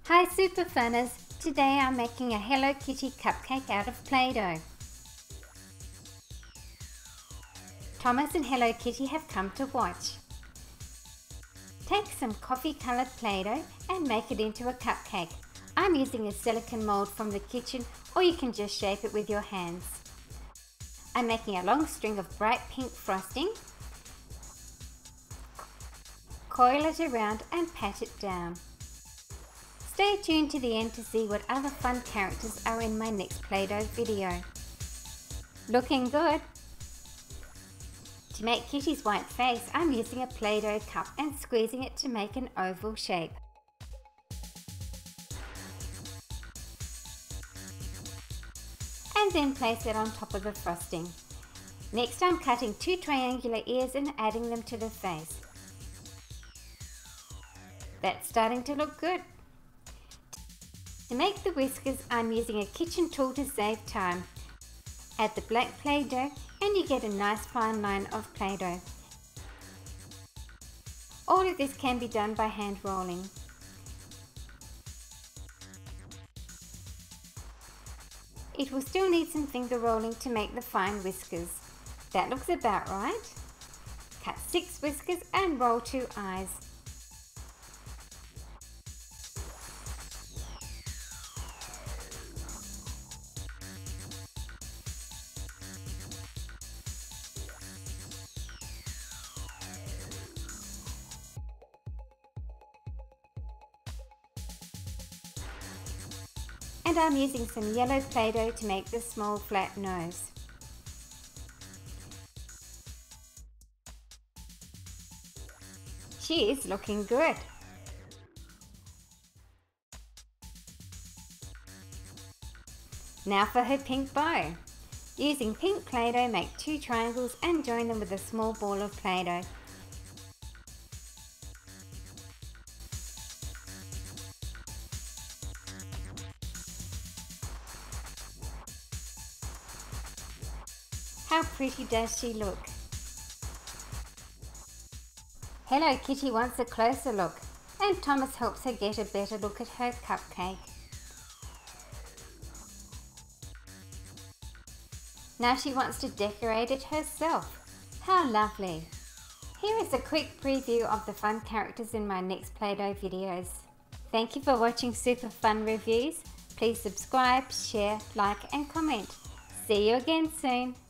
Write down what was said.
Hi Super Funners! Today I'm making a Hello Kitty cupcake out of Play-Doh. Thomas and Hello Kitty have come to watch. Take some coffee coloured Play-Doh and make it into a cupcake. I'm using a silicone mould from the kitchen, or you can just shape it with your hands. I'm making a long string of bright pink frosting. Coil it around and pat it down. Stay tuned to the end to see what other fun characters are in my next Play-Doh video. Looking good! To make Kitty's white face, I'm using a Play-Doh cup and squeezing it to make an oval shape. And then place it on top of the frosting. Next I'm cutting 2 triangular ears and adding them to the face. That's starting to look good. To make the whiskers, I'm using a kitchen tool to save time. Add the black Play-Doh and you get a nice fine line of Play-Doh. All of this can be done by hand rolling. It will still need some finger rolling to make the fine whiskers. That looks about right. Cut 6 whiskers and roll 2 eyes. And I'm using some yellow Play-Doh to make the small flat nose. She is looking good. Now for her pink bow. Using pink Play-Doh, make 2 triangles and join them with a small ball of Play-Doh. How pretty does she look? Hello Kitty wants a closer look, and Thomas helps her get a better look at her cupcake. Now she wants to decorate it herself. How lovely! Here is a quick preview of the fun characters in my next Play-Doh videos. Thank you for watching Super Fun Reviews. Please subscribe, share, like and comment. See you again soon.